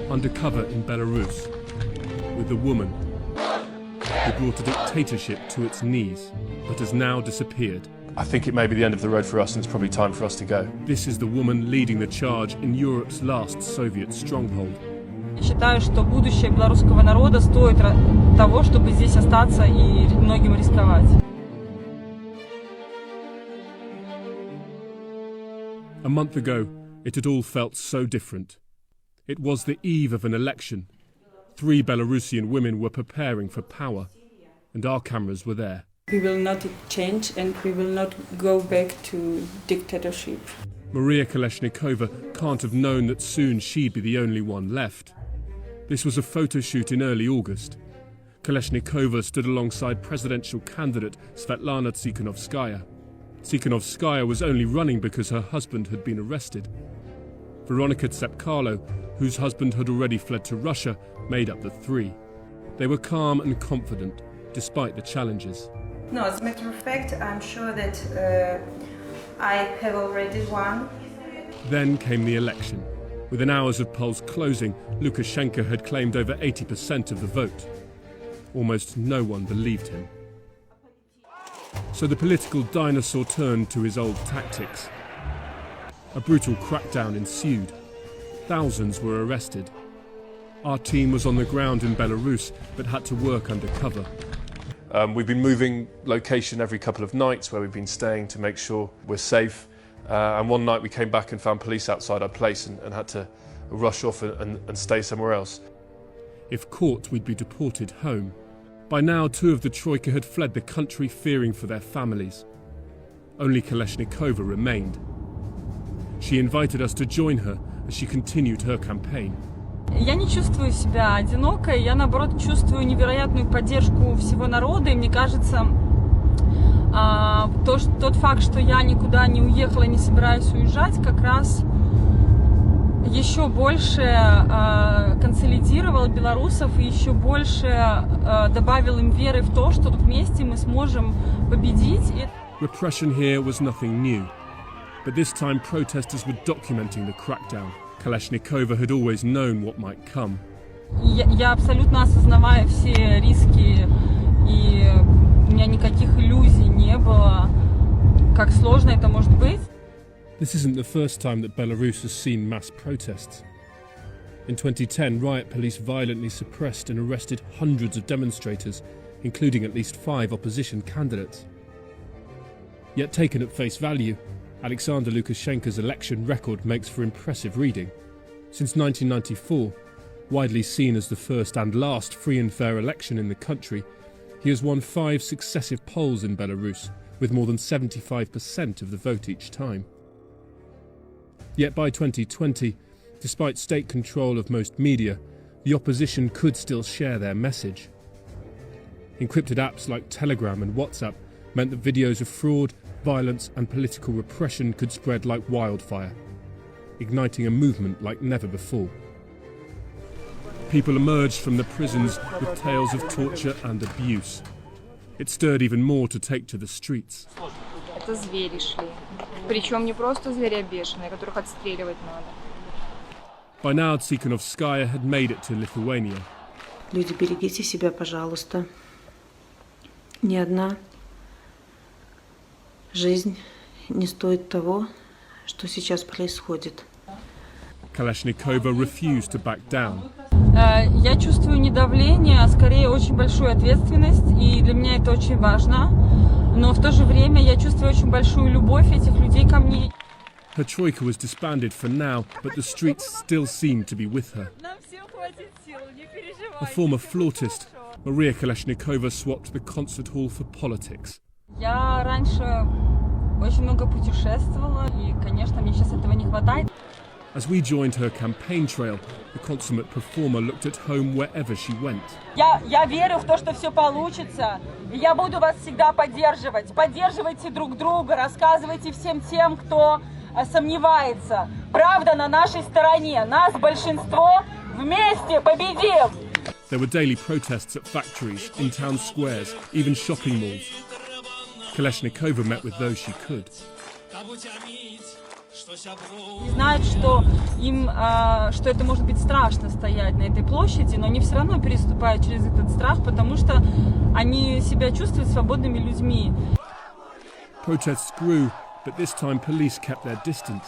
Undercover in Belarus, with the woman who brought a dictatorship to its knees, but has now disappeared. I think it may be the end of the road for us, and it's probably time for us to go. This is the woman leading the charge in Europe's last Soviet stronghold. Считаю, что будущее белорусского народа стоит того, чтобы здесь остаться и многим рисковать. A month ago, it had all felt so different. It was the eve of an election. 3 Belarusian women were preparing for power, and our cameras were there. We will not change and we will not go back to dictatorship. Maria Kolesnikova can't have known that soon she'd be the only one left. This was a photo shoot in early August. Kolesnikova stood alongside presidential candidate Svetlana Tsikhanovskaya. Tsikhanovskaya was only running because her husband had been arrested. Veronika Tsepkalo, whose husband had already fled to Russia, made up the 3. They were calm and confident, despite the challenges. No, as a matter of fact, I'm sure that I have already won. Then came the election. Within hours of polls closing, Lukashenko had claimed over 80% of the vote. Almost no one believed him. So the political dinosaur turned to his old tactics. A brutal crackdown ensued. Thousands were arrested. Our team was on the ground in Belarus, but had to work undercover. We've been moving location every couple of nights where we've been staying to make sure we're safe. And one night we came back and found police outside our place and had to rush off and stay somewhere else. If caught, we'd be deported home. By now, 2 of the Troika had fled the country fearing for their families. Only Kolesnikova remained. She invited us to join her as she continued her campaign. Я не чувствую себя одинокой, я наоборот чувствую невероятную поддержку всего народа, и мне кажется, тот факт, что я никуда не уехала, не собираюсь уезжать, как раз еще больше консолидировал белорусов и еще больше добавил им веры в то, что вместе мы сможем победить. Repression here was nothing new, but this time protesters were documenting the crackdown. Kolesnikova had always known what might come. Я абсолютно осознавая все риски, и у меня никаких иллюзий не было, как сложно это может быть. This isn't the first time that Belarus has seen mass protests. In 2010, riot police violently suppressed and arrested hundreds of demonstrators, including at least 5 opposition candidates. Yet taken at face value, Alexander Lukashenko's election record makes for impressive reading. Since 1994, widely seen as the first and last free and fair election in the country, he has won 5 successive polls in Belarus, with more than 75% of the vote each time. Yet by 2020, despite state control of most media, the opposition could still share their message. Encrypted apps like Telegram and WhatsApp meant that videos of fraud, violence and political repression could spread like wildfire, igniting a movement like never before. People emerged from the prisons with tales of torture and abuse. It stirred even more to take to the streets. Это звери шли. Причем не просто звери, а бешеные, которых отстреливать надо. By now, Tsikhanovskaya had made it to Lithuania. Люди, берегите себя, пожалуйста. Ни одна жизнь не стоит того, что сейчас происходит. Kolesnikova refused to back down. Я чувствую не давление, а скорее очень большую ответственность, и для меня это очень важно. Но в то же время я чувствую очень большую любовь этих людей ко мне. Her troika was disbanded for now, but the streets still seemed to be with her. A former flautist, Maria Kolesnikova swapped the concert hall for politics. Я раньше очень много путешествовала, и, конечно, мне сейчас этого не хватает. As we joined her campaign trail, the consummate performer looked at home wherever she went. Я верю в то, что все получится, и я буду вас всегда поддерживать. Поддерживайте друг друга, рассказывайте всем тем, кто сомневается. Правда на нашей стороне, нас большинство, вместе победим! There were daily protests at factories, in town squares, even shopping malls. Kolesnikova met with those she could. И знают, что что это может быть страшно стоять на этой площади, но они все равно переступают через этот страх, потому что они себя чувствуют свободными людьми. Protests grew, but this time police kept their distance.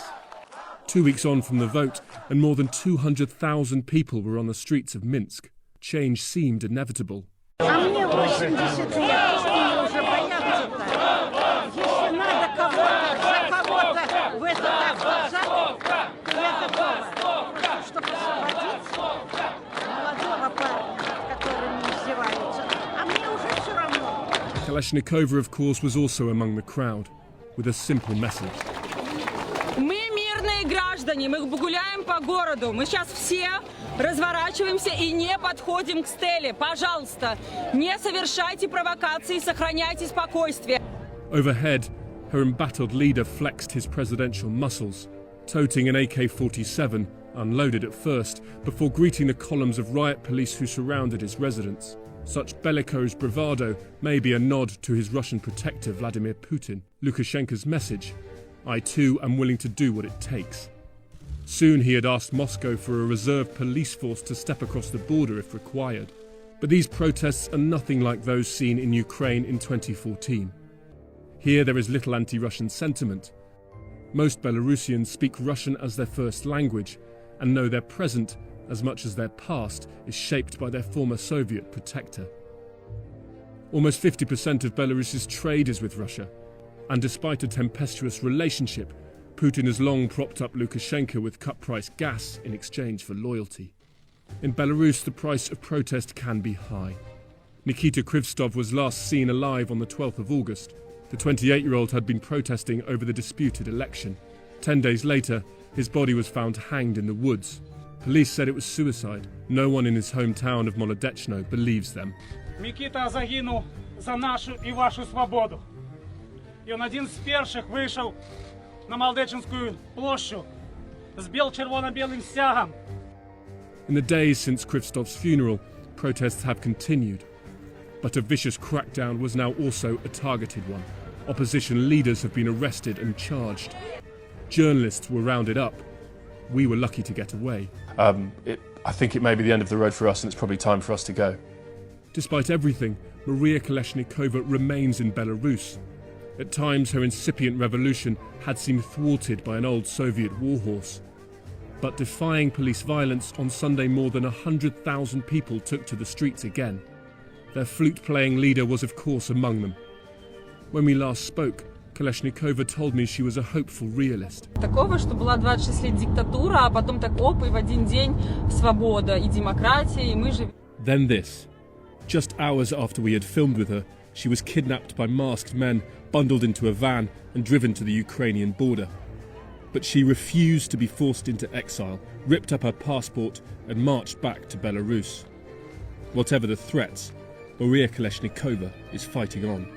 2 weeks on from the vote, and more than 200,000 people were on the streets of Minsk. Change seemed inevitable. А мне 80 лет, и уже бояться-то. Если надо кого-то в это так поджать, я готова, чтобы освободить молодого парня, над которым издеваются. А мне уже все равно. Kolesnikova, of course, was also among the crowd, with a simple message. Мы мирные граждане, мы гуляем по городу, мы сейчас все разворачиваемся и не подходим к стеле. Пожалуйста, не совершайте провокации, сохраняйте спокойствие. Overhead, her embattled leader flexed his presidential muscles, toting an AK-47, unloaded at first, before greeting the columns of riot police who surrounded his residence. Such bellicose bravado may be a nod to his Russian protector Vladimir Putin. Lukashenko's message: I too am willing to do what it takes. Soon he had asked Moscow for a reserve police force to step across the border if required. But these protests are nothing like those seen in Ukraine in 2014. Here there is little anti-Russian sentiment. Most Belarusians speak Russian as their first language and know their present as much as their past is shaped by their former Soviet protector. Almost 50% of Belarus's trade is with Russia, and despite a tempestuous relationship, Putin has long propped up Lukashenko with cut-price gas in exchange for loyalty. In Belarus, the price of protest can be high. Nikita Krivstov was last seen alive on the 12th of August. The 28-year-old had been protesting over the disputed election. 10 days later, his body was found hanged in the woods. Police said it was suicide. No one in his hometown of Molodechno believes them. Микита загинув за нашу і вашу свободу. І він один з перших вийшов на Молодечинську площу з червоно-білим стягом. In the days since Krivstov's funeral, protests have continued. But a vicious crackdown was now also a targeted one. Opposition leaders have been arrested and charged. Journalists were rounded up. We were lucky to get away. I think it may be the end of the road for us, and it's probably time for us to go. Despite everything, Maria Kolesnikova remains in Belarus. At times, her incipient revolution had seemed thwarted by an old Soviet warhorse. But defying police violence, on Sunday more than 100,000 people took to the streets again. Their flute-playing leader was of course among them. When we last spoke, Kolesnikova told me she was a hopeful realist. Такого, что была 26 лет диктатура, а потом так оп, и в один день свобода и демократия, и мы живем. Then this. Just hours after we had filmed with her, she was kidnapped by masked men, bundled into a van and driven to the Ukrainian border. But she refused to be forced into exile, ripped up her passport and marched back to Belarus. Whatever the threats, Maria Kolesnikova is fighting on.